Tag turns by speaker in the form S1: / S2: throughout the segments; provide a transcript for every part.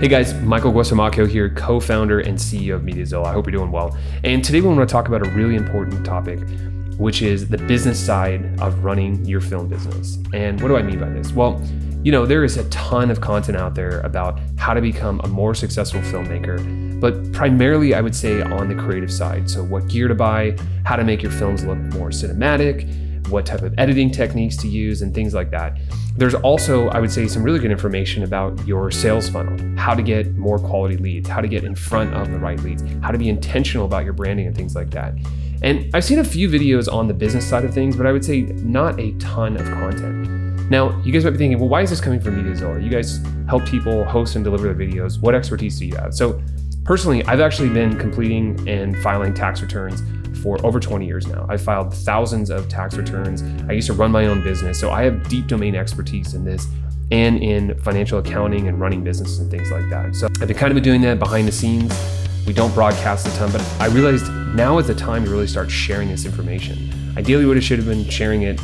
S1: Hey guys, Michael Guastamacchio here, co-founder and CEO of MediaZilla. I hope you're doing well. And today we want to talk about a really important topic, which is the business side of running your film business. And what do I mean by this? Well, there is a ton of content out there about how to become a more successful filmmaker, but primarily I would say on the creative side. So what gear to buy, how to make your films look more cinematic, what type of editing techniques to use, and things like that. There's also, I would say, some really good information about your sales funnel, how to get more quality leads, how to get in front of the right leads, how to be intentional about your branding and things like that. And I've seen a few videos on the business side of things, but I would say not a ton of content. Now, you guys might be thinking, well, why is this coming from MediaZilla? You guys help people host and deliver their videos. What expertise do you have? So personally, I've actually been completing and filing tax returns for over 20 years now. I've filed thousands of tax returns. I used to run my own business, so I have deep domain expertise in this and in financial accounting and running businesses and things like that. So I've been doing that behind the scenes. We don't broadcast a ton, but I realized now is the time to really start sharing this information. Ideally, we should have been sharing it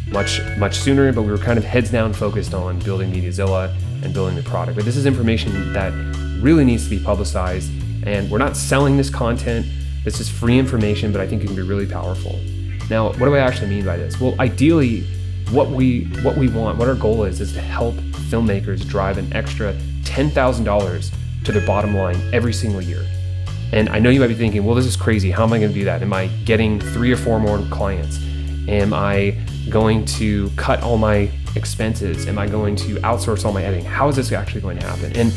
S1: much sooner, but we were kind of heads down focused on building MediaZilla and building the product. But this is information that really needs to be publicized, and we're not selling this content. This is free information, but I think it can be really powerful. Now, what do I actually mean by this? Well, ideally, what we want, what our goal is to help filmmakers drive an extra $10,000 to their bottom line every single year. And I know you might be thinking, well, this is crazy. How am I going to do that? Am I getting 3 or 4 more clients? Am I going to cut all my expenses? Am I going to outsource all my editing? How is this actually going to happen? And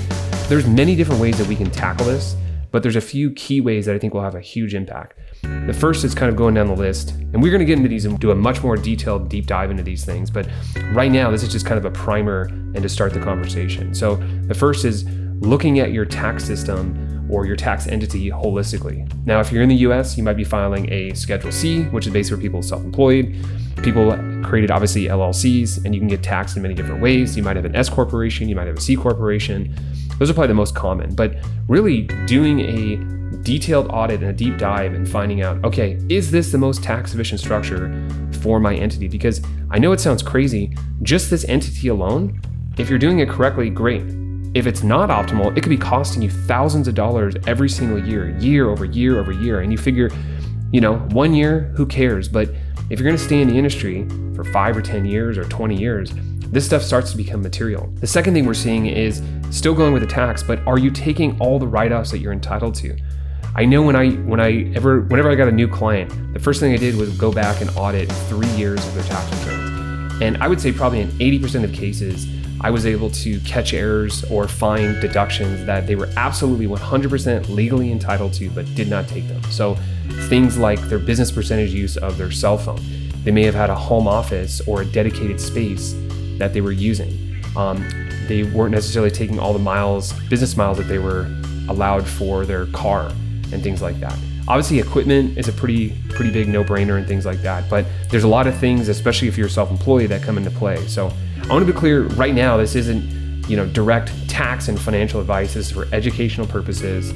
S1: there's many different ways that we can tackle this, but there's a few key ways that I think will have a huge impact. The first is kind of going down the list, and we're going to get into these and do a much more detailed deep dive into these things. But right now, this is just kind of a primer and to start the conversation. So the first is looking at your tax system or your tax entity holistically. Now, if you're in the US, you might be filing a Schedule C, which is basically for people self-employed. People created obviously LLCs, and you can get taxed in many different ways. You might have an S corporation, you might have a C corporation. Those are probably the most common, but really doing a detailed audit and a deep dive and finding out, okay, is this the most tax efficient structure for my entity? Because I know it sounds crazy, just this entity alone, if you're doing it correctly, great. If it's not optimal, it could be costing you thousands of dollars every single year, year over year over year. And you figure, 1 year, who cares? But if you're gonna stay in the industry for 5 or 10 years or 20 years, this stuff starts to become material. The second thing we're seeing is still going with the tax, but are you taking all the write-offs that you're entitled to? I know whenever I got a new client, the first thing I did was go back and audit 3 years of their tax returns. And I would say probably in 80% of cases, I was able to catch errors or find deductions that they were absolutely 100% legally entitled to, but did not take them. So things like their business percentage use of their cell phone. They may have had a home office or a dedicated space that they were using. They weren't necessarily taking all the business miles that they were allowed for their car and things like that. Obviously, equipment is a pretty big no-brainer and things like that, but there's a lot of things, especially if you're self-employed, that come into play. So I want to be clear right now, this isn't direct tax and financial advice. This is for educational purposes.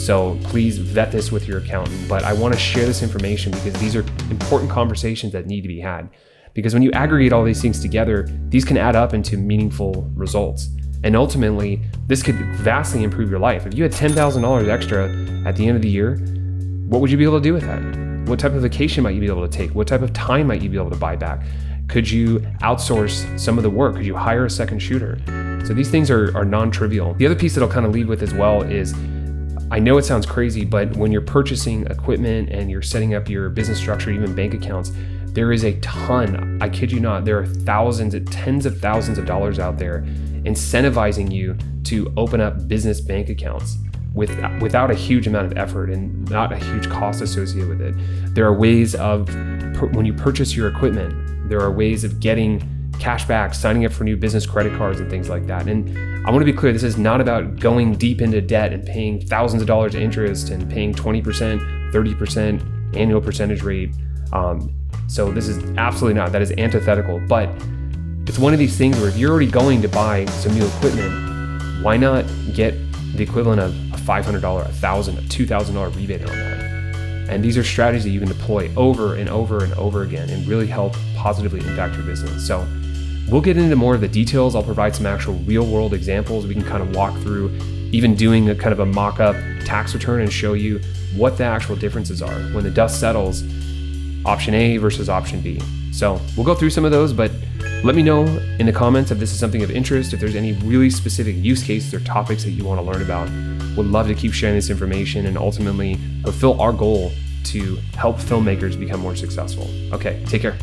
S1: So please vet this with your accountant. But I want to share this information because these are important conversations that need to be had. Because when you aggregate all these things together, these can add up into meaningful results. And ultimately, this could vastly improve your life. If you had $10,000 extra at the end of the year, what would you be able to do with that? What type of vacation might you be able to take? What type of time might you be able to buy back? Could you outsource some of the work? Could you hire a second shooter? So these things are non-trivial. The other piece that I'll kind of lead with as well is, I know it sounds crazy, but when you're purchasing equipment and you're setting up your business structure, even bank accounts, there is a ton, I kid you not, there are tens of thousands of dollars out there incentivizing you to open up business bank accounts without a huge amount of effort and not a huge cost associated with it. There are ways of, when you purchase your equipment, there are ways of getting cashbacks, signing up for new business credit cards and things like that. And I want to be clear, this is not about going deep into debt and paying thousands of dollars interest and paying 20%, 30% annual percentage rate. So this is absolutely not, that is antithetical, but it's one of these things where if you're already going to buy some new equipment, why not get the equivalent of a $500, $1,000, a $2,000 rebate on that? And these are strategies that you can deploy over and over and over again and really help positively impact your business. So we'll get into more of the details. I'll provide some actual real world examples. We can kind of walk through even doing a kind of a mock-up tax return and show you what the actual differences are when the dust settles, option A versus option B. So we'll go through some of those, but let me know in the comments if this is something of interest, if there's any really specific use cases or topics that you want to learn about. Would love to keep sharing this information and ultimately fulfill our goal to help filmmakers become more successful. Okay, take care.